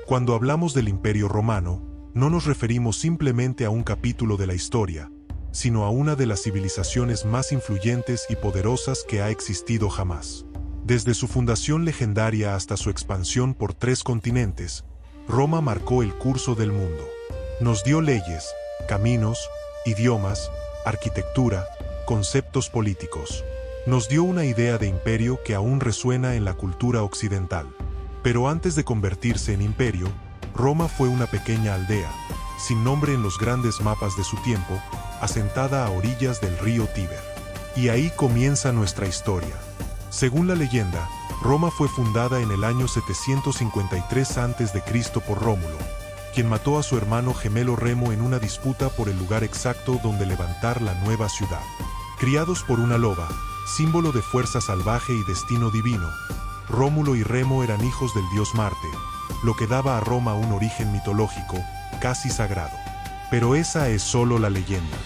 Cuando hablamos del Imperio Romano, no nos referimos simplemente a un capítulo de la historia, sino a una de las civilizaciones más influyentes y poderosas que ha existido jamás. Desde su fundación legendaria hasta su expansión por 3 continentes, Roma marcó el curso del mundo. Nos dio leyes, caminos, idiomas, arquitectura, conceptos políticos. Nos dio una idea de imperio que aún resuena en la cultura occidental. Pero antes de convertirse en imperio, Roma fue una pequeña aldea, sin nombre en los grandes mapas de su tiempo, asentada a orillas del río Tíber. Y ahí comienza nuestra historia. Según la leyenda, Roma fue fundada en el año 753 a.C. por Rómulo, quien mató a su hermano gemelo Remo en una disputa por el lugar exacto donde levantar la nueva ciudad. Criados por una loba, símbolo de fuerza salvaje y destino divino, Rómulo y Remo eran hijos del dios Marte, lo que daba a Roma un origen mitológico, casi sagrado. Pero esa es solo la leyenda.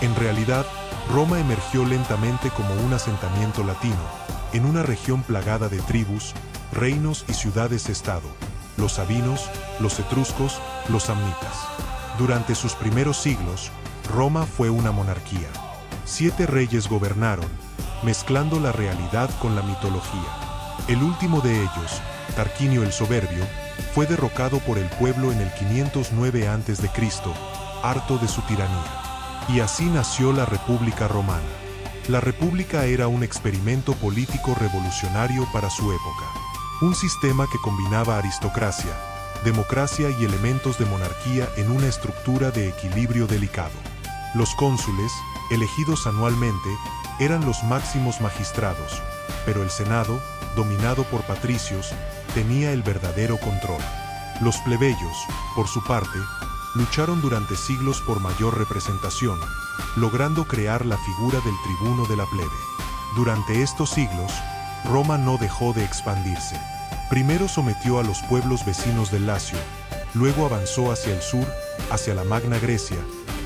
En realidad, Roma emergió lentamente como un asentamiento latino, en una región plagada de tribus, reinos y ciudades-estado, los sabinos, los etruscos, los samnitas. Durante sus primeros siglos, Roma fue una monarquía. 7 reyes gobernaron, mezclando la realidad con la mitología. El último de ellos, Tarquinio el Soberbio, fue derrocado por el pueblo en el 509 a.C., harto de su tiranía. Y así nació la República Romana. La República era un experimento político revolucionario para su época. Un sistema que combinaba aristocracia, democracia y elementos de monarquía en una estructura de equilibrio delicado. Los cónsules, elegidos anualmente, eran los máximos magistrados, pero el Senado, dominado por patricios, tenía el verdadero control. Los plebeyos, por su parte, lucharon durante siglos por mayor representación, logrando crear la figura del tribuno de la plebe. Durante estos siglos, Roma no dejó de expandirse. Primero sometió a los pueblos vecinos del Lacio, luego avanzó hacia el sur, hacia la Magna Grecia,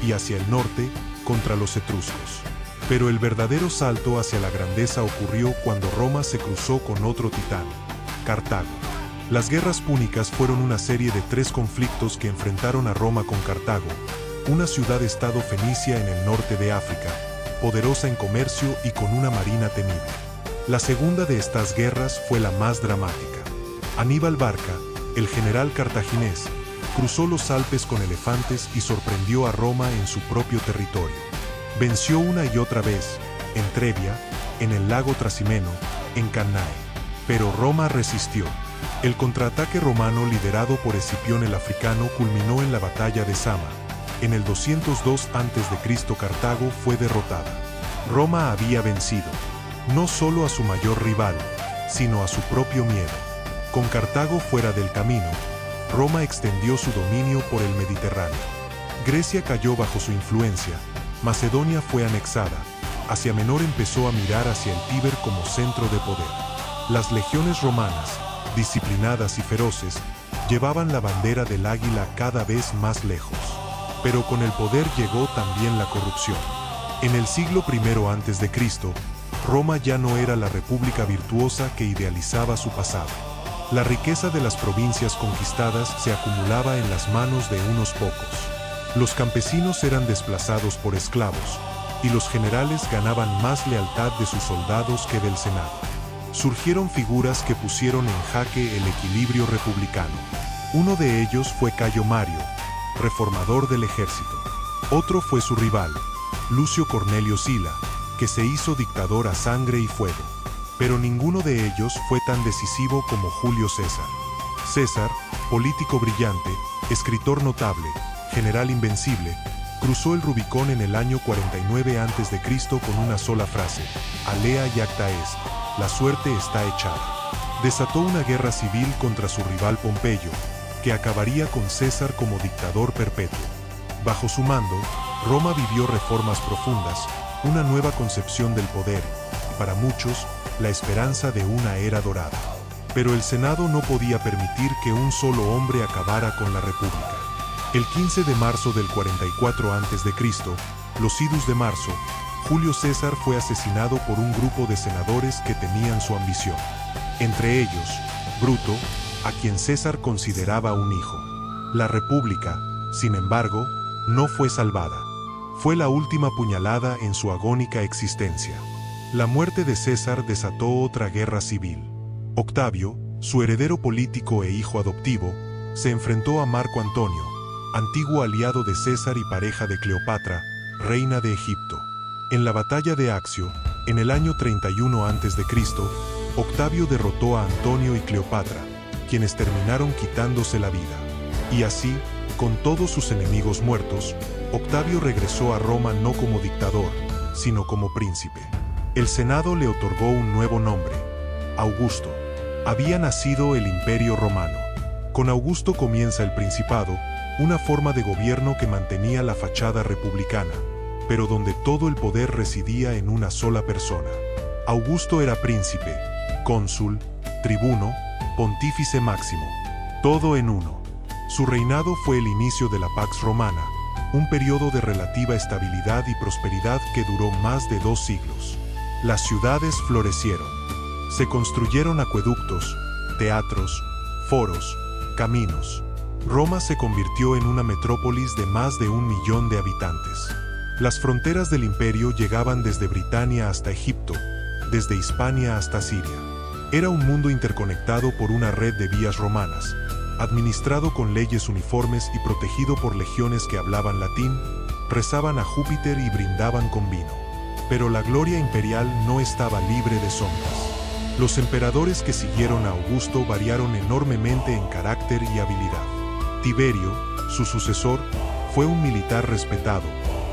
y hacia el norte, contra los etruscos. Pero el verdadero salto hacia la grandeza ocurrió cuando Roma se cruzó con otro titán, Cartago. Las guerras púnicas fueron una serie de 3 conflictos que enfrentaron a Roma con Cartago, una ciudad-estado fenicia en el norte de África, poderosa en comercio y con una marina temible. La segunda de estas guerras fue la más dramática. Aníbal Barca, el general cartaginés, cruzó los Alpes con elefantes y sorprendió a Roma en su propio territorio. Venció una y otra vez, en Trebia, en el lago Trasimeno, en Cannae. Pero Roma resistió. El contraataque romano liderado por Escipión el Africano culminó en la batalla de Zama. En el 202 a.C. Cartago fue derrotada. Roma había vencido, no solo a su mayor rival, sino a su propio miedo. Con Cartago fuera del camino, Roma extendió su dominio por el Mediterráneo. Grecia cayó bajo su influencia, Macedonia fue anexada, Asia Menor empezó a mirar hacia el Tíber como centro de poder. Las legiones romanas, disciplinadas y feroces, llevaban la bandera del águila cada vez más lejos. Pero con el poder llegó también la corrupción. En el siglo I a.C., Roma ya no era la república virtuosa que idealizaba su pasado. La riqueza de las provincias conquistadas se acumulaba en las manos de unos pocos. Los campesinos eran desplazados por esclavos, y los generales ganaban más lealtad de sus soldados que del Senado. Surgieron figuras que pusieron en jaque el equilibrio republicano. Uno de ellos fue Cayo Mario, reformador del ejército. Otro fue su rival, Lucio Cornelio Sila, que se hizo dictador a sangre y fuego. Pero ninguno de ellos fue tan decisivo como Julio César. César, político brillante, escritor notable, general invencible, cruzó el Rubicón en el año 49 a.C. con una sola frase: Alea iacta est, la suerte está echada. Desató una guerra civil contra su rival Pompeyo, que acabaría con César como dictador perpetuo. Bajo su mando, Roma vivió reformas profundas, una nueva concepción del poder, y para muchos, la esperanza de una era dorada. Pero el Senado no podía permitir que un solo hombre acabara con la República. El 15 de marzo del 44 a.C., los idus de marzo, Julio César fue asesinado por un grupo de senadores que temían su ambición. Entre ellos, Bruto, a quien César consideraba un hijo. La República, sin embargo, no fue salvada. Fue la última puñalada en su agónica existencia. La muerte de César desató otra guerra civil. Octavio, su heredero político e hijo adoptivo, se enfrentó a Marco Antonio, antiguo aliado de César y pareja de Cleopatra, reina de Egipto. En la batalla de Accio, en el año 31 a.C., Octavio derrotó a Antonio y Cleopatra, quienes terminaron quitándose la vida. Y así, con todos sus enemigos muertos, Octavio regresó a Roma no como dictador, sino como príncipe. El Senado le otorgó un nuevo nombre: Augusto. Había nacido el Imperio Romano. Con Augusto comienza el Principado, una forma de gobierno que mantenía la fachada republicana, pero donde todo el poder residía en una sola persona. Augusto era príncipe, cónsul, tribuno, pontífice máximo, todo en uno. Su reinado fue el inicio de la Pax Romana, un periodo de relativa estabilidad y prosperidad que duró más de 2 siglos. Las ciudades florecieron. Se construyeron acueductos, teatros, foros, caminos. Roma se convirtió en una metrópolis de más de 1 millón de habitantes. Las fronteras del imperio llegaban desde Britania hasta Egipto, desde Hispania hasta Siria. Era un mundo interconectado por una red de vías romanas, administrado con leyes uniformes y protegido por legiones que hablaban latín, rezaban a Júpiter y brindaban con vino. Pero la gloria imperial no estaba libre de sombras. Los emperadores que siguieron a Augusto variaron enormemente en carácter y habilidad. Tiberio, su sucesor, fue un militar respetado,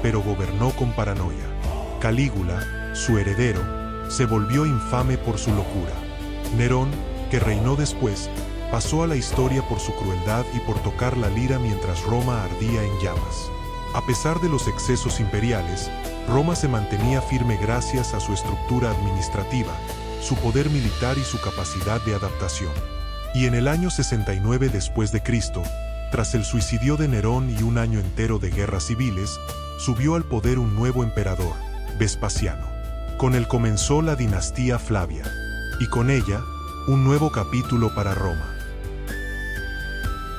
pero gobernó con paranoia. Calígula, su heredero, se volvió infame por su locura. Nerón, que reinó después, pasó a la historia por su crueldad y por tocar la lira mientras Roma ardía en llamas. A pesar de los excesos imperiales, Roma se mantenía firme gracias a su estructura administrativa, su poder militar y su capacidad de adaptación. Y en el año 69 después de Cristo, tras el suicidio de Nerón y un año entero de guerras civiles, subió al poder un nuevo emperador, Vespasiano. Con él comenzó la dinastía Flavia, y con ella, un nuevo capítulo para Roma.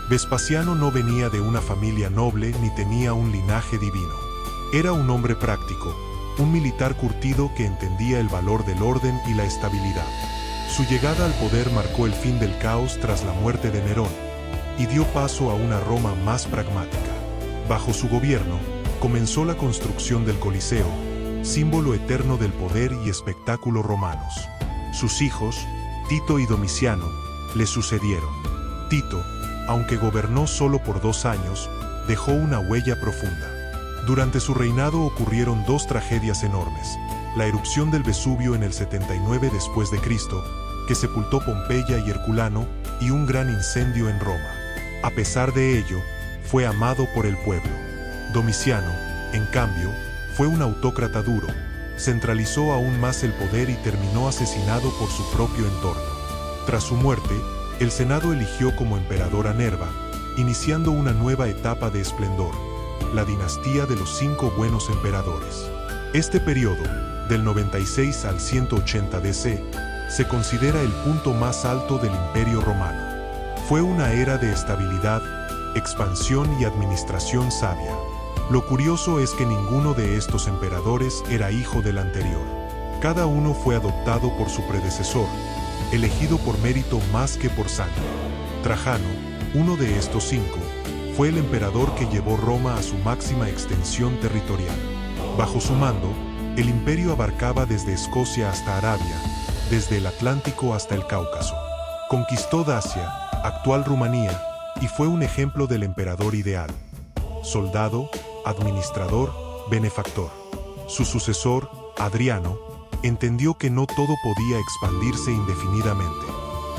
Vespasiano no venía de una familia noble ni tenía un linaje divino. Era un hombre práctico, un militar curtido que entendía el valor del orden y la estabilidad. Su llegada al poder marcó el fin del caos tras la muerte de Nerón, y dio paso a una Roma más pragmática. Bajo su gobierno, comenzó la construcción del Coliseo, símbolo eterno del poder y espectáculo romanos. Sus hijos, Tito y Domiciano, le sucedieron. Tito, aunque gobernó solo por 2 años, dejó una huella profunda. Durante su reinado ocurrieron 2 tragedias enormes: la erupción del Vesubio en el 79 después de Cristo, que sepultó Pompeya y Herculano, y un gran incendio en Roma. A pesar de ello, fue amado por el pueblo. Domiciano, en cambio, fue un autócrata duro, centralizó aún más el poder y terminó asesinado por su propio entorno. Tras su muerte, el Senado eligió como emperador a Nerva, iniciando una nueva etapa de esplendor, la dinastía de los 5 buenos emperadores. Este periodo, del 96 al 180 DC, se considera el punto más alto del Imperio Romano. Fue una era de estabilidad, expansión y administración sabia. Lo curioso es que ninguno de estos emperadores era hijo del anterior. Cada uno fue adoptado por su predecesor, elegido por mérito más que por sangre. Trajano, uno de estos 5, fue el emperador que llevó Roma a su máxima extensión territorial. Bajo su mando, el imperio abarcaba desde Escocia hasta Arabia, desde el Atlántico hasta el Cáucaso. Conquistó Dacia, actual Rumanía, y fue un ejemplo del emperador ideal. Soldado, administrador, benefactor. Su sucesor, Adriano, entendió que no todo podía expandirse indefinidamente.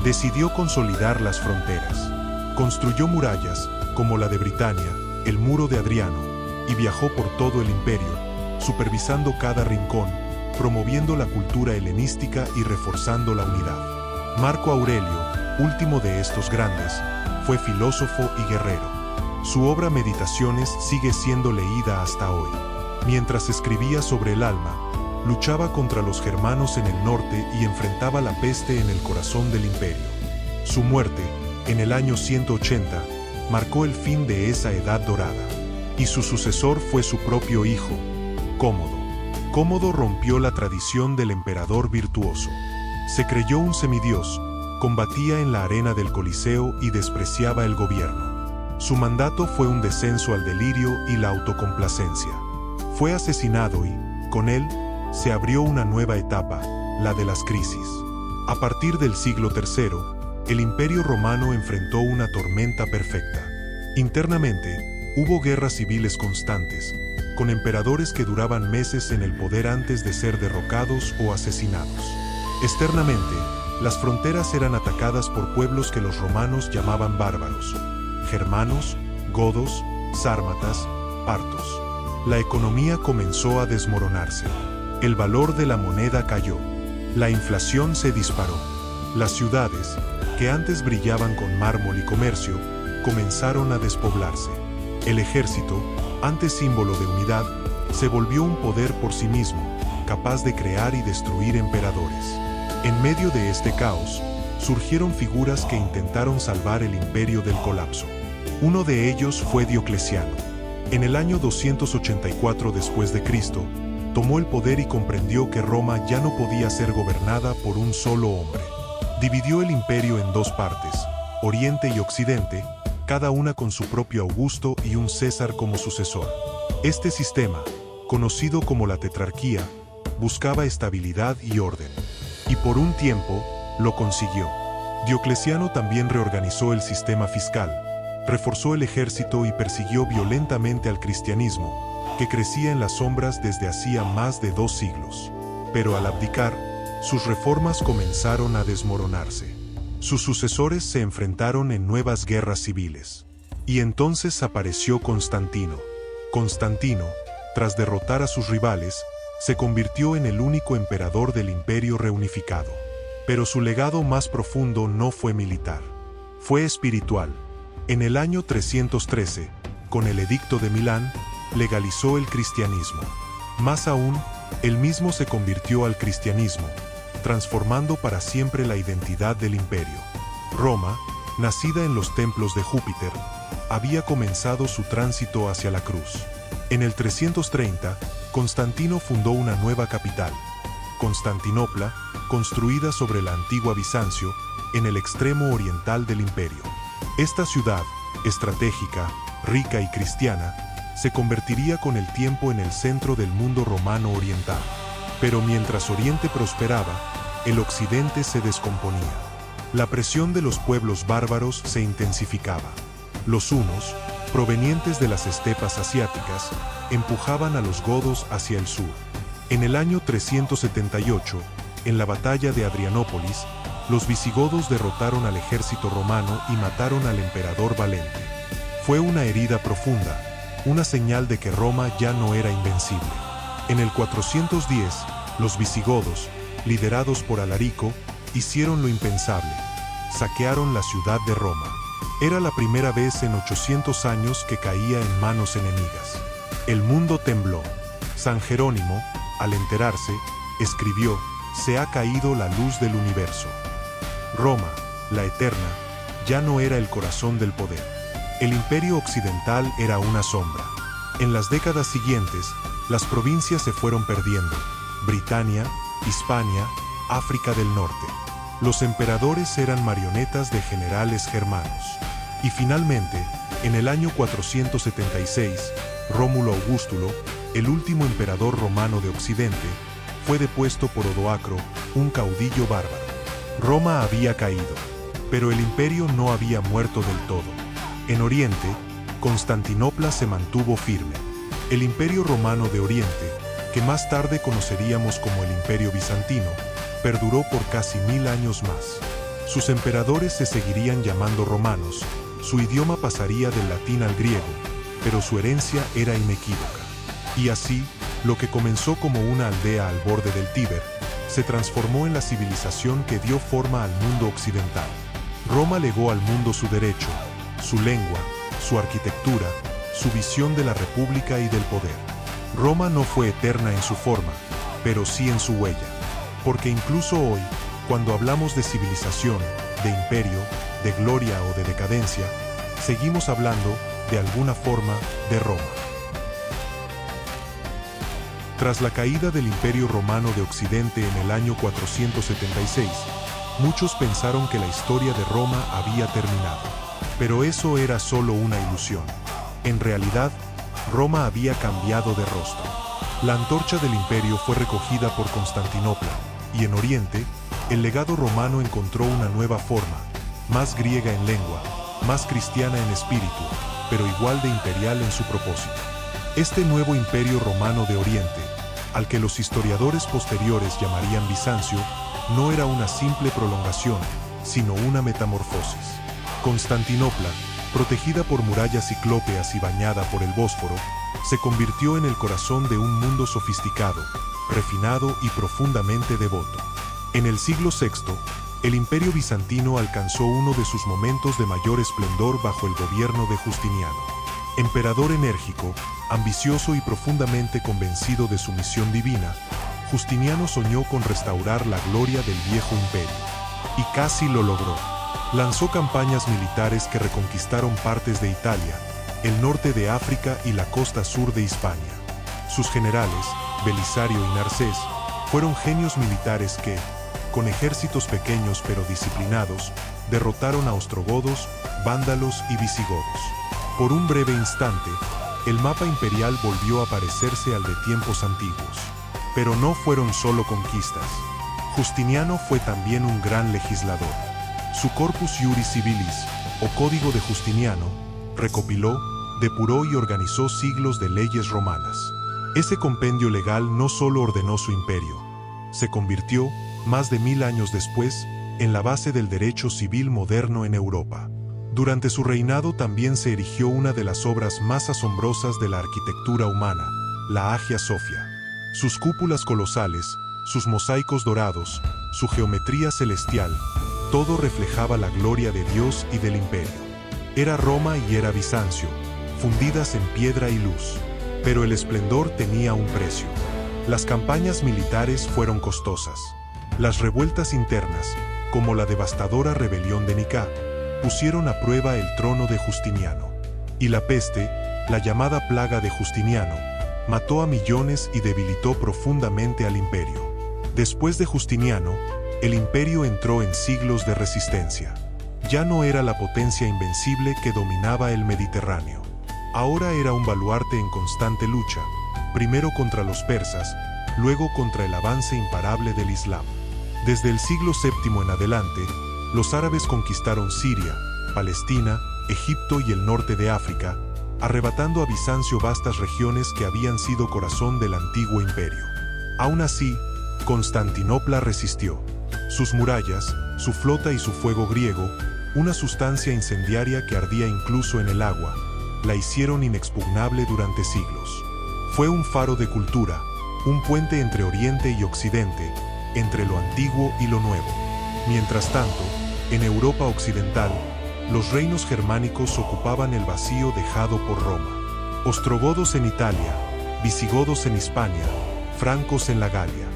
Decidió consolidar las fronteras. Construyó murallas, como la de Britania, el Muro de Adriano, y viajó por todo el imperio, supervisando cada rincón, promoviendo la cultura helenística y reforzando la unidad. Marco Aurelio, último de estos grandes, fue filósofo y guerrero. Su obra Meditaciones sigue siendo leída hasta hoy. Mientras escribía sobre el alma, luchaba contra los germanos en el norte y enfrentaba la peste en el corazón del imperio. Su muerte, en el año 180, marcó el fin de esa edad dorada. Y su sucesor fue su propio hijo, Cómodo. Cómodo rompió la tradición del emperador virtuoso. Se creyó un semidios, combatía en la arena del Coliseo y despreciaba el gobierno. Su mandato fue un descenso al delirio y la autocomplacencia. Fue asesinado y, con él, se abrió una nueva etapa, la de las crisis. A partir del siglo III, el Imperio Romano enfrentó una tormenta perfecta. Internamente, hubo guerras civiles constantes, con emperadores que duraban meses en el poder antes de ser derrocados o asesinados. Externamente, las fronteras eran atacadas por pueblos que los romanos llamaban bárbaros: germanos, godos, sármatas, partos. La economía comenzó a desmoronarse. El valor de la moneda cayó. La inflación se disparó. Las ciudades, que antes brillaban con mármol y comercio, comenzaron a despoblarse. El ejército, antes símbolo de unidad, se volvió un poder por sí mismo, capaz de crear y destruir emperadores. En medio de este caos, surgieron figuras que intentaron salvar el imperio del colapso. Uno de ellos fue Diocleciano. En el año 284 después de Cristo, tomó el poder y comprendió que Roma ya no podía ser gobernada por un solo hombre. Dividió el imperio en dos partes, Oriente y Occidente, cada una con su propio Augusto y un César como sucesor. Este sistema, conocido como la tetrarquía, buscaba estabilidad y orden. Y por un tiempo, lo consiguió. Diocleciano también reorganizó el sistema fiscal, reforzó el ejército y persiguió violentamente al cristianismo, que crecía en las sombras desde hacía más de 2 siglos. Pero al abdicar, sus reformas comenzaron a desmoronarse. Sus sucesores se enfrentaron en nuevas guerras civiles. Y entonces apareció Constantino. Constantino, tras derrotar a sus rivales, se convirtió en el único emperador del imperio reunificado. Pero su legado más profundo no fue militar. Fue espiritual. En el año 313, con el Edicto de Milán, legalizó el cristianismo. Más aún, él mismo se convirtió al cristianismo, transformando para siempre la identidad del imperio. Roma, nacida en los templos de Júpiter, había comenzado su tránsito hacia la cruz. En el 330, Constantino fundó una nueva capital, Constantinopla, construida sobre la antigua Bizancio, en el extremo oriental del imperio. Esta ciudad, estratégica, rica y cristiana, se convertiría con el tiempo en el centro del mundo romano oriental. Pero mientras Oriente prosperaba, el Occidente se descomponía. La presión de los pueblos bárbaros se intensificaba. Los hunos, provenientes de las estepas asiáticas, empujaban a los godos hacia el sur. En el año 378, en la batalla de Adrianópolis, los visigodos derrotaron al ejército romano y mataron al emperador Valente. Fue una herida profunda, una señal de que Roma ya no era invencible. En el 410, los visigodos, liderados por Alarico, hicieron lo impensable: saquearon la ciudad de Roma. Era la primera vez en 800 años que caía en manos enemigas. El mundo tembló. San Jerónimo, al enterarse, escribió: «Se ha caído la luz del universo». Roma, la eterna, ya no era el corazón del poder. El imperio occidental era una sombra. En las décadas siguientes, las provincias se fueron perdiendo: Britania, Hispania, África del Norte. Los emperadores eran marionetas de generales germanos. Y finalmente, en el año 476, Rómulo Augustulo, el último emperador romano de Occidente, fue depuesto por Odoacro, un caudillo bárbaro. Roma había caído, pero el imperio no había muerto del todo. En Oriente, Constantinopla se mantuvo firme. El Imperio Romano de Oriente, que más tarde conoceríamos como el Imperio Bizantino, perduró por casi 1000 años más. Sus emperadores se seguirían llamando romanos, su idioma pasaría del latín al griego, pero su herencia era inequívoca. Y así, lo que comenzó como una aldea al borde del Tíber, se transformó en la civilización que dio forma al mundo occidental. Roma legó al mundo su derecho, su lengua, su arquitectura, su visión de la república y del poder. Roma no fue eterna en su forma, pero sí en su huella. Porque incluso hoy, cuando hablamos de civilización, de imperio, de gloria o de decadencia, seguimos hablando, de alguna forma, de Roma. Tras la caída del Imperio Romano de Occidente en el año 476, muchos pensaron que la historia de Roma había terminado. Pero eso era solo una ilusión. En realidad, Roma había cambiado de rostro. La antorcha del imperio fue recogida por Constantinopla, y en Oriente, el legado romano encontró una nueva forma, más griega en lengua, más cristiana en espíritu, pero igual de imperial en su propósito. Este nuevo imperio romano de Oriente, al que los historiadores posteriores llamarían Bizancio, no era una simple prolongación, sino una metamorfosis. Constantinopla, protegida por murallas ciclópeas y bañada por el Bósforo, se convirtió en el corazón de un mundo sofisticado, refinado y profundamente devoto. En el siglo VI, el Imperio bizantino alcanzó uno de sus momentos de mayor esplendor bajo el gobierno de Justiniano. Emperador enérgico, ambicioso y profundamente convencido de su misión divina, Justiniano soñó con restaurar la gloria del viejo imperio. Y casi lo logró. Lanzó campañas militares que reconquistaron partes de Italia, el norte de África y la costa sur de Hispania. Sus generales, Belisario y Narcés, fueron genios militares que, con ejércitos pequeños pero disciplinados, derrotaron a ostrogodos, vándalos y visigodos. Por un breve instante, el mapa imperial volvió a parecerse al de tiempos antiguos. Pero no fueron solo conquistas. Justiniano fue también un gran legislador. Su Corpus Iuris Civilis, o Código de Justiniano, recopiló, depuró y organizó siglos de leyes romanas. Ese compendio legal no solo ordenó su imperio, se convirtió, más de 1000 años después, en la base del derecho civil moderno en Europa. Durante su reinado también se erigió una de las obras más asombrosas de la arquitectura humana, la Hagia Sophia. Sus cúpulas colosales, sus mosaicos dorados, su geometría celestial, todo reflejaba la gloria de Dios y del imperio. Era Roma y era Bizancio, fundidas en piedra y luz. Pero el esplendor tenía un precio. Las campañas militares fueron costosas. Las revueltas internas, como la devastadora rebelión de Nicá, pusieron a prueba el trono de Justiniano. Y la peste, la llamada plaga de Justiniano, mató a millones y debilitó profundamente al imperio. Después de Justiniano, el imperio entró en siglos de resistencia. Ya no era la potencia invencible que dominaba el Mediterráneo. Ahora era un baluarte en constante lucha, primero contra los persas, luego contra el avance imparable del Islam. Desde el siglo VII en adelante, los árabes conquistaron Siria, Palestina, Egipto y el norte de África, arrebatando a Bizancio vastas regiones que habían sido corazón del antiguo imperio. Aún así, Constantinopla resistió. Sus murallas, su flota y su fuego griego, una sustancia incendiaria que ardía incluso en el agua, la hicieron inexpugnable durante siglos. Fue un faro de cultura, un puente entre Oriente y Occidente, entre lo antiguo y lo nuevo. Mientras tanto, en Europa occidental, los reinos germánicos ocupaban el vacío dejado por Roma. Ostrogodos en Italia, visigodos en Hispania, francos en la Galia.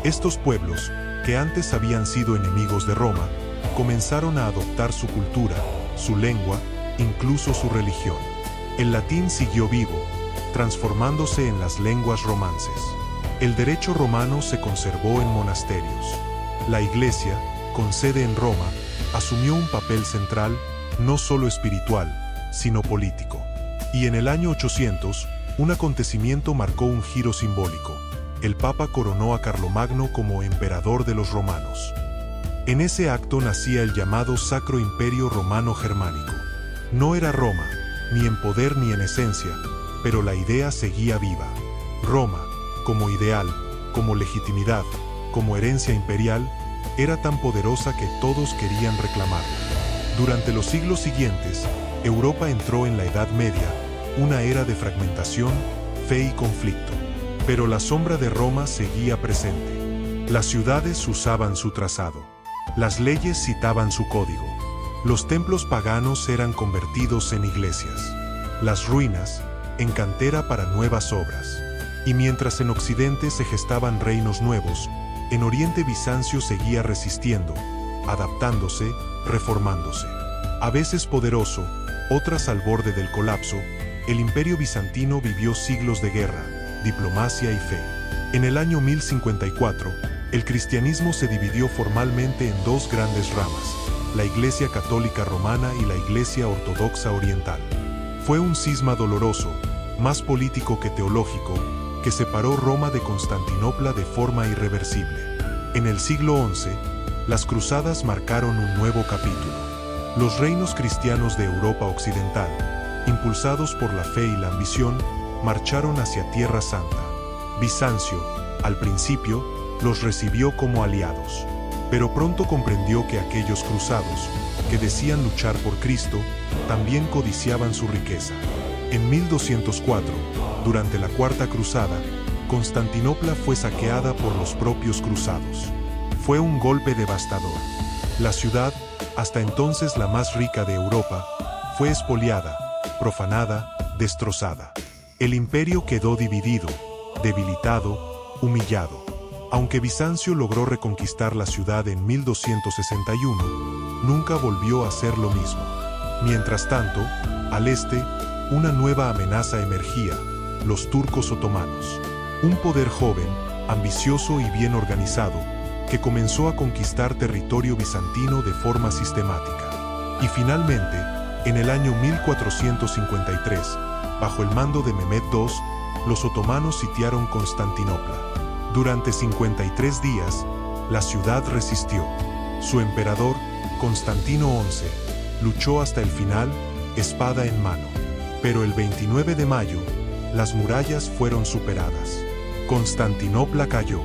Estos pueblos, que antes habían sido enemigos de Roma, comenzaron a adoptar su cultura, su lengua, incluso su religión. El latín siguió vivo, transformándose en las lenguas romances. El derecho romano se conservó en monasterios. La Iglesia, con sede en Roma, asumió un papel central, no solo espiritual, sino político. Y en el año 800, un acontecimiento marcó un giro simbólico. El Papa coronó a Carlomagno como emperador de los romanos. En ese acto nacía el llamado Sacro Imperio Romano Germánico. No era Roma, ni en poder ni en esencia, pero la idea seguía viva. Roma, como ideal, como legitimidad, como herencia imperial, era tan poderosa que todos querían reclamarla. Durante los siglos siguientes, Europa entró en la Edad Media, una era de fragmentación, fe y conflicto. Pero la sombra de Roma seguía presente. Las ciudades usaban su trazado. Las leyes citaban su código. Los templos paganos eran convertidos en iglesias. Las ruinas, en cantera para nuevas obras. Y mientras en Occidente se gestaban reinos nuevos, en Oriente Bizancio seguía resistiendo, adaptándose, reformándose. A veces poderoso, otras al borde del colapso, el Imperio bizantino vivió siglos de guerra, diplomacia y fe. En el año 1054, el cristianismo se dividió formalmente en dos grandes ramas, la Iglesia Católica Romana y la Iglesia Ortodoxa Oriental. Fue un cisma doloroso, más político que teológico, que separó Roma de Constantinopla de forma irreversible. En el siglo XI, las cruzadas marcaron un nuevo capítulo. Los reinos cristianos de Europa Occidental, impulsados por la fe y la ambición, marcharon hacia Tierra Santa. Bizancio, al principio, los recibió como aliados, pero pronto comprendió que aquellos cruzados, que decían luchar por Cristo, también codiciaban su riqueza. En 1204, durante la Cuarta Cruzada, Constantinopla fue saqueada por los propios cruzados. Fue un golpe devastador. La ciudad, hasta entonces la más rica de Europa, fue expoliada, profanada, destrozada. El imperio quedó dividido, debilitado, humillado. Aunque Bizancio logró reconquistar la ciudad en 1261, nunca volvió a hacer lo mismo. Mientras tanto, al este, una nueva amenaza emergía, los turcos otomanos. Un poder joven, ambicioso y bien organizado, que comenzó a conquistar territorio bizantino de forma sistemática. Y finalmente, en el año 1453, bajo el mando de Mehmed II, los otomanos sitiaron Constantinopla. Durante 53 días, la ciudad resistió. Su emperador, Constantino XI, luchó hasta el final, espada en mano. Pero el 29 de mayo, las murallas fueron superadas. Constantinopla cayó.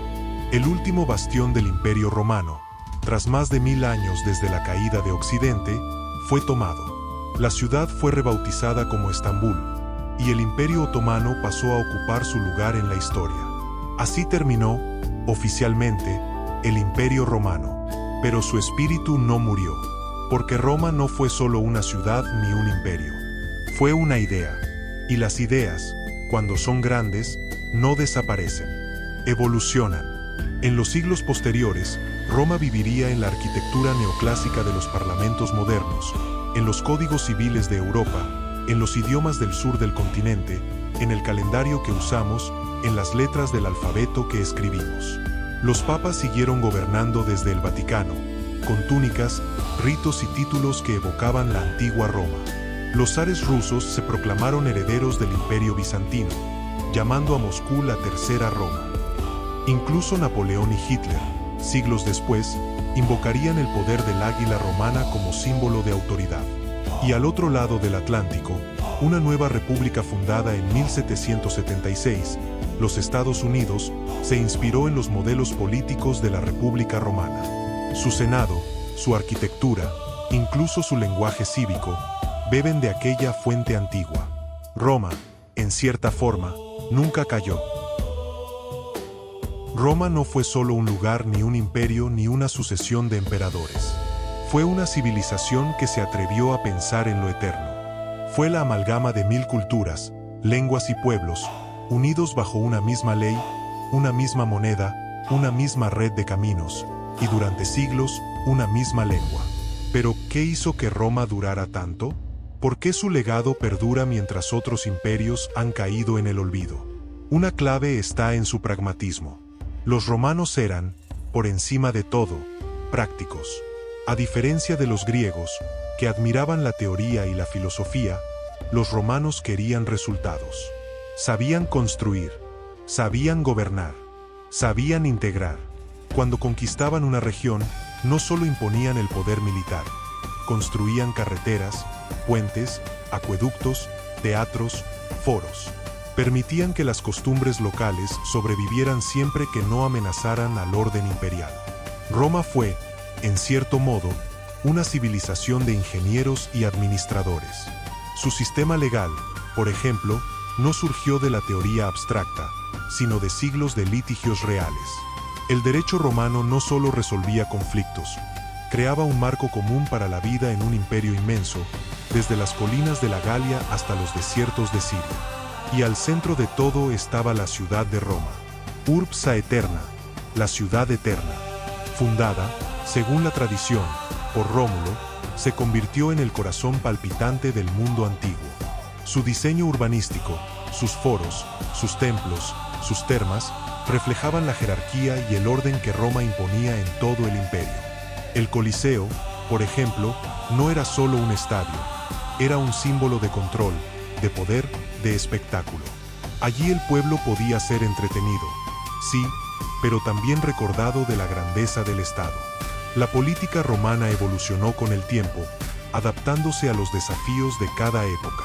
El último bastión del Imperio Romano, tras más de 1000 años desde la caída de Occidente, fue tomado. La ciudad fue rebautizada como Estambul, y el Imperio Otomano pasó a ocupar su lugar en la historia. Así terminó, oficialmente, el Imperio Romano. Pero su espíritu no murió, porque Roma no fue solo una ciudad ni un imperio. Fue una idea, y las ideas, cuando son grandes, no desaparecen, evolucionan. En los siglos posteriores, Roma viviría en la arquitectura neoclásica de los parlamentos modernos, en los códigos civiles de Europa, en los idiomas del sur del continente, en el calendario que usamos, en las letras del alfabeto que escribimos. Los papas siguieron gobernando desde el Vaticano, con túnicas, ritos y títulos que evocaban la antigua Roma. Los zares rusos se proclamaron herederos del Imperio bizantino, llamando a Moscú la Tercera Roma. Incluso Napoleón y Hitler, siglos después, invocarían el poder del águila romana como símbolo de autoridad. Y al otro lado del Atlántico, una nueva república fundada en 1776, los Estados Unidos, se inspiró en los modelos políticos de la República Romana. Su Senado, su arquitectura, incluso su lenguaje cívico, beben de aquella fuente antigua. Roma, en cierta forma, nunca cayó. Roma no fue solo un lugar ni un imperio ni una sucesión de emperadores. Fue una civilización que se atrevió a pensar en lo eterno. Fue la amalgama de 1000 culturas, lenguas y pueblos, unidos bajo una misma ley, una misma moneda, una misma red de caminos, y durante siglos, una misma lengua. Pero, ¿qué hizo que Roma durara tanto? ¿Por qué su legado perdura mientras otros imperios han caído en el olvido? Una clave está en su pragmatismo. Los romanos eran, por encima de todo, prácticos. A diferencia de los griegos, que admiraban la teoría y la filosofía, los romanos querían resultados. Sabían construir, sabían gobernar, sabían integrar. Cuando conquistaban una región, no solo imponían el poder militar, construían carreteras, puentes, acueductos, teatros, foros. Permitían que las costumbres locales sobrevivieran siempre que no amenazaran al orden imperial. Roma fue, en cierto modo, una civilización de ingenieros y administradores. Su sistema legal, por ejemplo, no surgió de la teoría abstracta, sino de siglos de litigios reales. El derecho romano no solo resolvía conflictos, creaba un marco común para la vida en un imperio inmenso, desde las colinas de la Galia hasta los desiertos de Siria. Y al centro de todo estaba la ciudad de Roma, Urbs Aeterna, la ciudad eterna, fundada, según la tradición, por Rómulo, se convirtió en el corazón palpitante del mundo antiguo. Su diseño urbanístico, sus foros, sus templos, sus termas, reflejaban la jerarquía y el orden que Roma imponía en todo el imperio. El Coliseo, por ejemplo, no era solo un estadio, era un símbolo de control, de poder, de espectáculo. Allí el pueblo podía ser entretenido, sí, pero también recordado de la grandeza del Estado. La política romana evolucionó con el tiempo, adaptándose a los desafíos de cada época.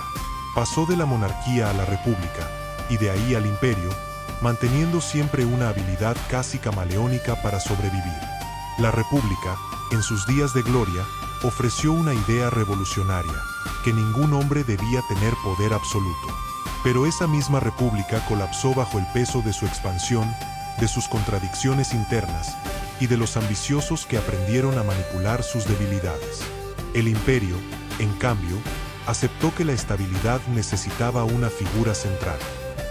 Pasó de la monarquía a la república, y de ahí al imperio, manteniendo siempre una habilidad casi camaleónica para sobrevivir. La república, en sus días de gloria, ofreció una idea revolucionaria, que ningún hombre debía tener poder absoluto. Pero esa misma república colapsó bajo el peso de su expansión, de sus contradicciones internas, y de los ambiciosos que aprendieron a manipular sus debilidades. El imperio, en cambio, aceptó que la estabilidad necesitaba una figura central.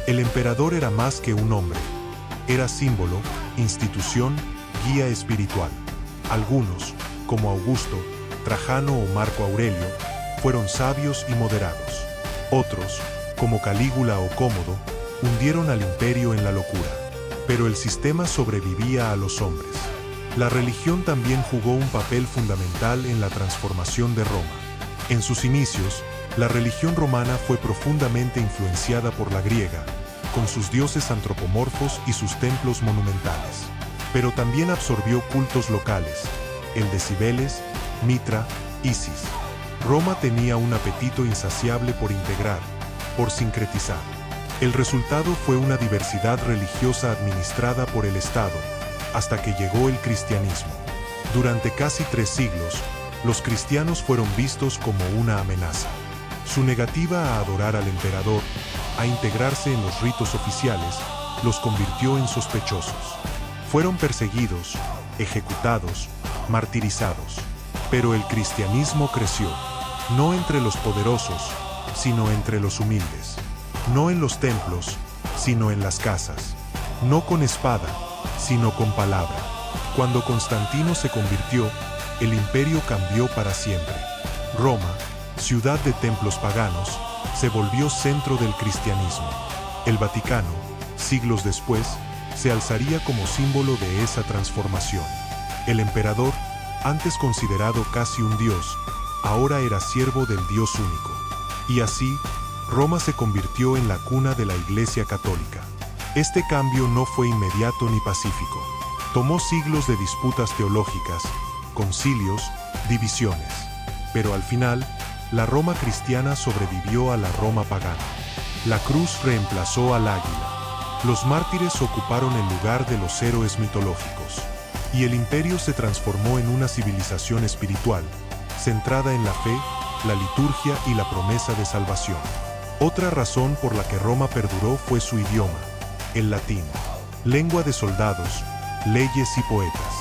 El emperador era más que un hombre. Era símbolo, institución, guía espiritual. Algunos, como Augusto, Trajano o Marco Aurelio, fueron sabios y moderados. Otros, como Calígula o Cómodo, hundieron al imperio en la locura. Pero el sistema sobrevivía a los hombres. La religión también jugó un papel fundamental en la transformación de Roma. En sus inicios, la religión romana fue profundamente influenciada por la griega, con sus dioses antropomorfos y sus templos monumentales. Pero también absorbió cultos locales, el de Cibeles, Mitra, Isis. Roma tenía un apetito insaciable por integrar, por sincretizar. El resultado fue una diversidad religiosa administrada por el Estado, hasta que llegó el cristianismo. Durante casi 3 siglos, los cristianos fueron vistos como una amenaza. Su negativa a adorar al emperador, a integrarse en los ritos oficiales, los convirtió en sospechosos. Fueron perseguidos, ejecutados, martirizados. Pero el cristianismo creció, no entre los poderosos, sino entre los humildes. No en los templos, sino en las casas. No con espada, sino con palabra. Cuando Constantino se convirtió, el imperio cambió para siempre. Roma, ciudad de templos paganos, se volvió centro del cristianismo. El Vaticano, siglos después, se alzaría como símbolo de esa transformación. El emperador, antes considerado casi un dios, ahora era siervo del Dios único. Y así, Roma se convirtió en la cuna de la Iglesia Católica. Este cambio no fue inmediato ni pacífico. Tomó siglos de disputas teológicas, concilios, divisiones. Pero al final, la Roma cristiana sobrevivió a la Roma pagana. La cruz reemplazó al águila. Los mártires ocuparon el lugar de los héroes mitológicos. Y el imperio se transformó en una civilización espiritual, centrada en la fe, la liturgia y la promesa de salvación. Otra razón por la que Roma perduró fue su idioma, el latín, lengua de soldados, leyes y poetas.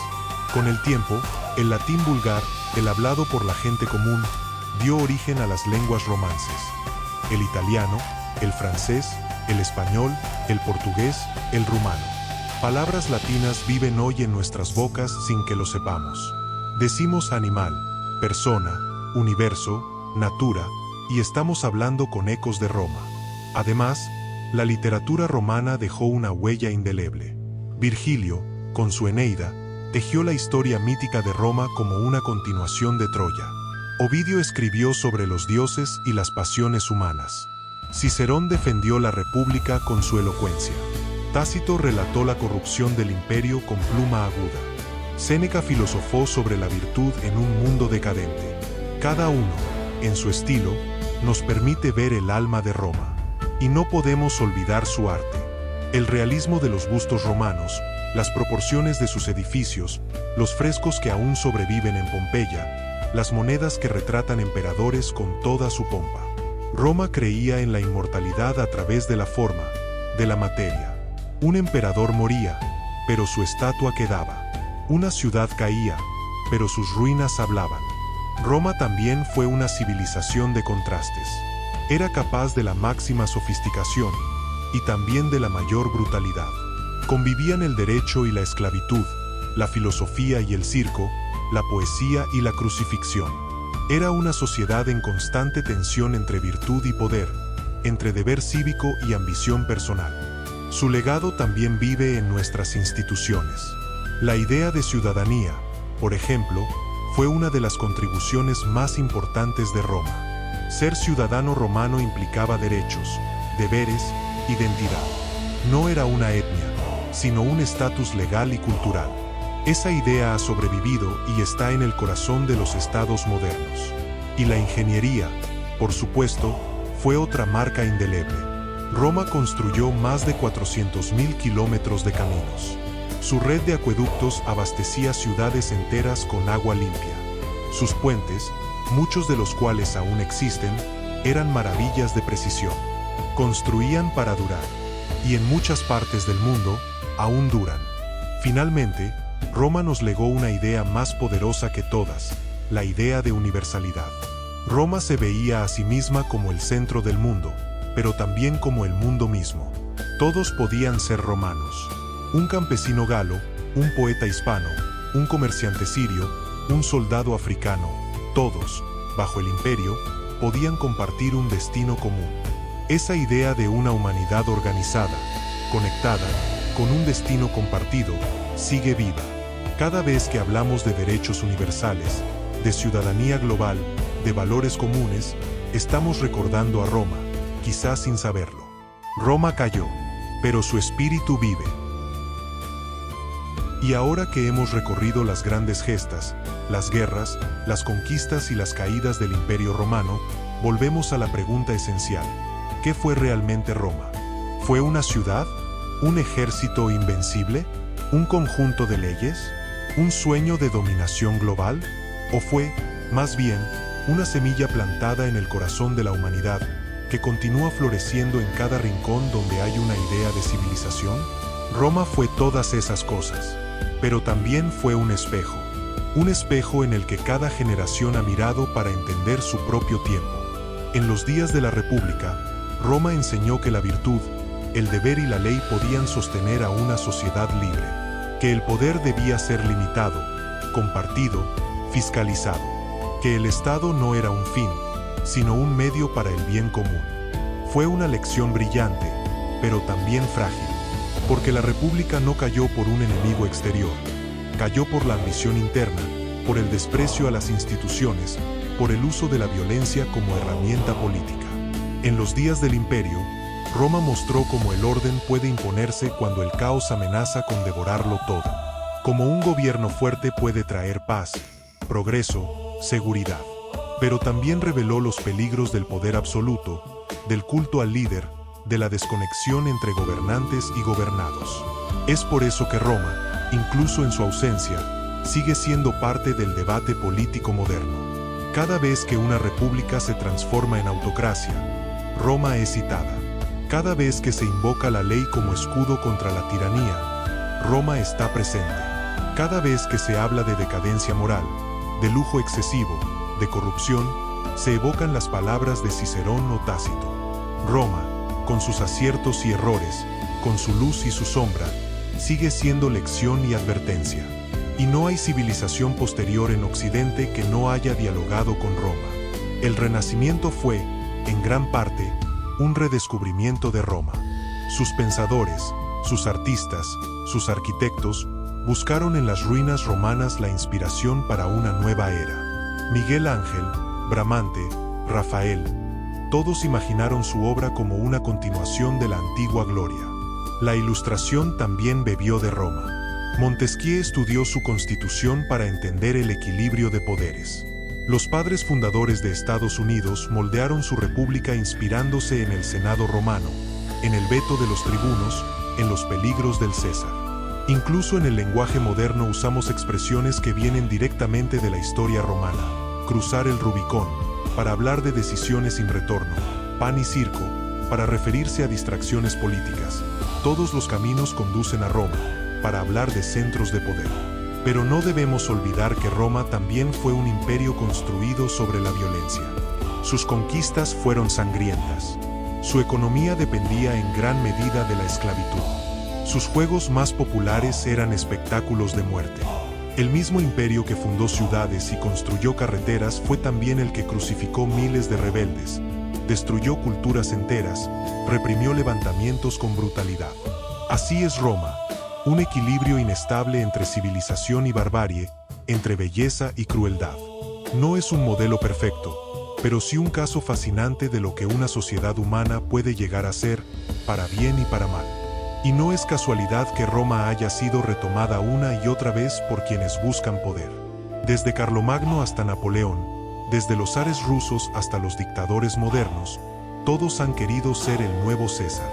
Con el tiempo, el latín vulgar, el hablado por la gente común, dio origen a las lenguas romances: el italiano, el francés, el español, el portugués, el rumano. Palabras latinas viven hoy en nuestras bocas sin que lo sepamos. Decimos animal, persona, universo, natura, y estamos hablando con ecos de Roma. Además, la literatura romana dejó una huella indeleble. Virgilio, con su Eneida, tejió la historia mítica de Roma como una continuación de Troya. Ovidio escribió sobre los dioses y las pasiones humanas. Cicerón defendió la república con su elocuencia. Tácito relató la corrupción del imperio con pluma aguda. Séneca filosofó sobre la virtud en un mundo decadente. Cada uno, en su estilo, nos permite ver el alma de Roma. Y no podemos olvidar su arte. El realismo de los bustos romanos, las proporciones de sus edificios, los frescos que aún sobreviven en Pompeya, las monedas que retratan emperadores con toda su pompa. Roma creía en la inmortalidad a través de la forma, de la materia. Un emperador moría, pero su estatua quedaba. Una ciudad caía, pero sus ruinas hablaban. Roma también fue una civilización de contrastes. Era capaz de la máxima sofisticación y también de la mayor brutalidad. Convivían el derecho y la esclavitud, la filosofía y el circo, la poesía y la crucifixión. Era una sociedad en constante tensión entre virtud y poder, entre deber cívico y ambición personal. Su legado también vive en nuestras instituciones. La idea de ciudadanía, por ejemplo, fue una de las contribuciones más importantes de Roma. Ser ciudadano romano implicaba derechos, deberes, identidad. No era una etnia, sino un estatus legal y cultural. Esa idea ha sobrevivido y está en el corazón de los estados modernos. Y la ingeniería, por supuesto, fue otra marca indeleble. Roma construyó más de 400.000 kilómetros de caminos. Su red de acueductos abastecía ciudades enteras con agua limpia. Sus puentes, muchos de los cuales aún existen, eran maravillas de precisión. Construían para durar, y en muchas partes del mundo, aún duran. Finalmente, Roma nos legó una idea más poderosa que todas, la idea de universalidad. Roma se veía a sí misma como el centro del mundo, pero también como el mundo mismo. Todos podían ser romanos. Un campesino galo, un poeta hispano, un comerciante sirio, un soldado africano, todos, bajo el imperio, podían compartir un destino común. Esa idea de una humanidad organizada, conectada, con un destino compartido, sigue viva. Cada vez que hablamos de derechos universales, de ciudadanía global, de valores comunes, estamos recordando a Roma, quizás sin saberlo. Roma cayó, pero su espíritu vive. Y ahora que hemos recorrido las grandes gestas, las guerras, las conquistas y las caídas del Imperio Romano, volvemos a la pregunta esencial: ¿qué fue realmente Roma? ¿Fue una ciudad? ¿Un ejército invencible? ¿Un conjunto de leyes? ¿Un sueño de dominación global? ¿O fue, más bien, una semilla plantada en el corazón de la humanidad, que continúa floreciendo en cada rincón donde hay una idea de civilización? Roma fue todas esas cosas, pero también fue un espejo en el que cada generación ha mirado para entender su propio tiempo. En los días de la República, Roma enseñó que la virtud, el deber y la ley podían sostener a una sociedad libre, que el poder debía ser limitado, compartido, fiscalizado, que el Estado no era un fin, sino un medio para el bien común. Fue una lección brillante, pero también frágil, porque la República no cayó por un enemigo exterior, cayó por la ambición interna, por el desprecio a las instituciones, por el uso de la violencia como herramienta política. En los días del Imperio, Roma mostró cómo el orden puede imponerse cuando el caos amenaza con devorarlo todo. Cómo un gobierno fuerte puede traer paz, progreso, seguridad. Pero también reveló los peligros del poder absoluto, del culto al líder, de la desconexión entre gobernantes y gobernados. Es por eso que Roma, incluso en su ausencia, sigue siendo parte del debate político moderno. Cada vez que una república se transforma en autocracia, Roma es citada. Cada vez que se invoca la ley como escudo contra la tiranía, Roma está presente. Cada vez que se habla de decadencia moral, de lujo excesivo, de corrupción, se evocan las palabras de Cicerón o Tácito. Roma, con sus aciertos y errores, con su luz y su sombra, sigue siendo lección y advertencia. Y no hay civilización posterior en Occidente que no haya dialogado con Roma. El Renacimiento fue, en gran parte, un redescubrimiento de Roma. Sus pensadores, sus artistas, sus arquitectos, buscaron en las ruinas romanas la inspiración para una nueva era. Miguel Ángel, Bramante, Rafael, todos imaginaron su obra como una continuación de la antigua gloria. La Ilustración también bebió de Roma. Montesquieu estudió su constitución para entender el equilibrio de poderes. Los padres fundadores de Estados Unidos moldearon su república inspirándose en el Senado romano, en el veto de los tribunos, en los peligros del César. Incluso en el lenguaje moderno usamos expresiones que vienen directamente de la historia romana. Cruzar el Rubicón, para hablar de decisiones sin retorno. Pan y circo, para referirse a distracciones políticas. Todos los caminos conducen a Roma, para hablar de centros de poder. Pero no debemos olvidar que Roma también fue un imperio construido sobre la violencia. Sus conquistas fueron sangrientas. Su economía dependía en gran medida de la esclavitud. Sus juegos más populares eran espectáculos de muerte. El mismo imperio que fundó ciudades y construyó carreteras fue también el que crucificó miles de rebeldes, destruyó culturas enteras, reprimió levantamientos con brutalidad. Así es Roma, un equilibrio inestable entre civilización y barbarie, entre belleza y crueldad. No es un modelo perfecto, pero sí un caso fascinante de lo que una sociedad humana puede llegar a ser, para bien y para mal. Y no es casualidad que Roma haya sido retomada una y otra vez por quienes buscan poder. Desde Carlomagno hasta Napoleón, desde los zares rusos hasta los dictadores modernos, todos han querido ser el nuevo César.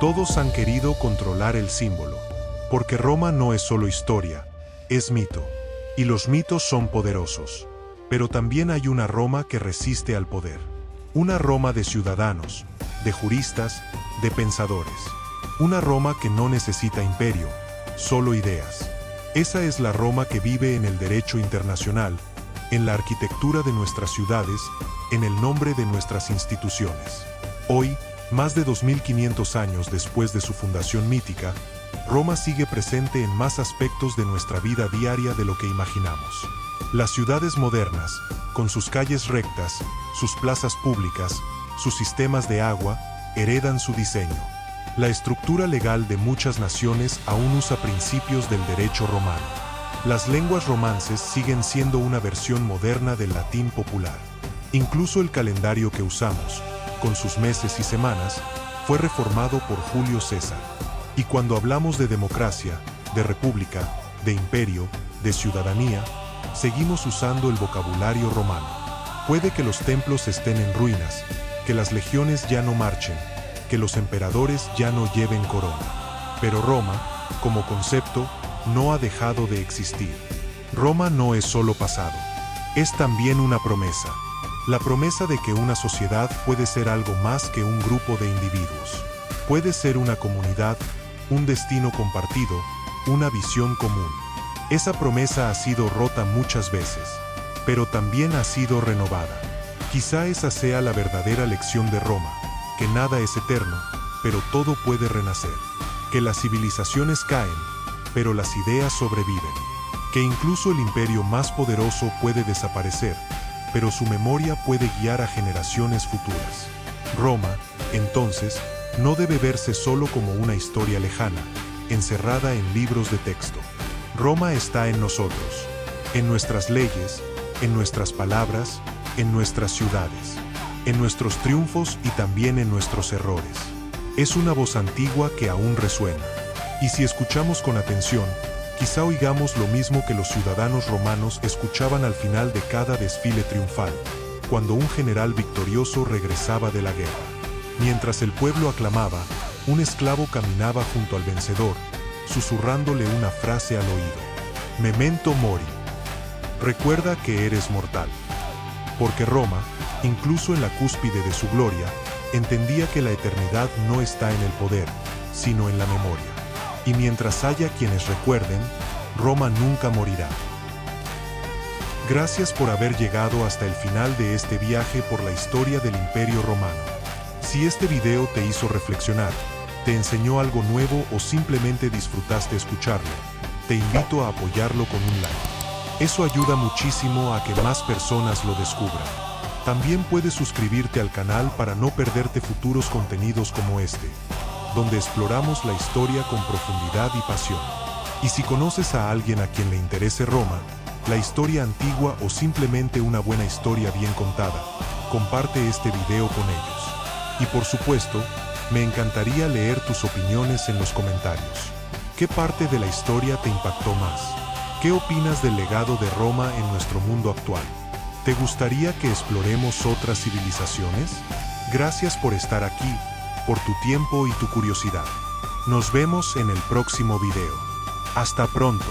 Todos han querido controlar el símbolo. Porque Roma no es solo historia, es mito. Y los mitos son poderosos. Pero también hay una Roma que resiste al poder. Una Roma de ciudadanos, de juristas, de pensadores. Una Roma que no necesita imperio, solo ideas. Esa es la Roma que vive en el derecho internacional, en la arquitectura de nuestras ciudades, en el nombre de nuestras instituciones. Hoy, más de 2500 años después de su fundación mítica, Roma sigue presente en más aspectos de nuestra vida diaria de lo que imaginamos. Las ciudades modernas, con sus calles rectas, sus plazas públicas, sus sistemas de agua, heredan su diseño. La estructura legal de muchas naciones aún usa principios del derecho romano. Las lenguas romances siguen siendo una versión moderna del latín popular. Incluso el calendario que usamos, con sus meses y semanas, fue reformado por Julio César. Y cuando hablamos de democracia, de república, de imperio, de ciudadanía, seguimos usando el vocabulario romano. Puede que los templos estén en ruinas, que las legiones ya no marchen, que los emperadores ya no lleven corona. Pero Roma, como concepto, no ha dejado de existir. Roma no es solo pasado, es también una promesa. La promesa de que una sociedad puede ser algo más que un grupo de individuos. Puede ser una comunidad, un destino compartido, una visión común. Esa promesa ha sido rota muchas veces, pero también ha sido renovada. Quizá esa sea la verdadera lección de Roma, que nada es eterno, pero todo puede renacer. Que las civilizaciones caen, pero las ideas sobreviven. Que incluso el imperio más poderoso puede desaparecer, pero su memoria puede guiar a generaciones futuras. Roma, entonces, no debe verse solo como una historia lejana, encerrada en libros de texto. Roma está en nosotros, en nuestras leyes, en nuestras palabras, en nuestras ciudades, en nuestros triunfos y también en nuestros errores. Es una voz antigua que aún resuena. Y si escuchamos con atención, quizá oigamos lo mismo que los ciudadanos romanos escuchaban al final de cada desfile triunfal, cuando un general victorioso regresaba de la guerra. Mientras el pueblo aclamaba, un esclavo caminaba junto al vencedor, susurrándole una frase al oído. Memento mori. Recuerda que eres mortal. Porque Roma, incluso en la cúspide de su gloria, entendía que la eternidad no está en el poder, sino en la memoria. Y mientras haya quienes recuerden, Roma nunca morirá. Gracias por haber llegado hasta el final de este viaje por la historia del Imperio Romano. Si este video te hizo reflexionar, te enseñó algo nuevo o simplemente disfrutaste escucharlo, te invito a apoyarlo con un like. Eso ayuda muchísimo a que más personas lo descubran. También puedes suscribirte al canal para no perderte futuros contenidos como este, donde exploramos la historia con profundidad y pasión. Y si conoces a alguien a quien le interese Roma, la historia antigua o simplemente una buena historia bien contada, comparte este video con ellos. Y por supuesto, me encantaría leer tus opiniones en los comentarios. ¿Qué parte de la historia te impactó más? ¿Qué opinas del legado de Roma en nuestro mundo actual? ¿Te gustaría que exploremos otras civilizaciones? Gracias por estar aquí, por tu tiempo y tu curiosidad. Nos vemos en el próximo video. Hasta pronto.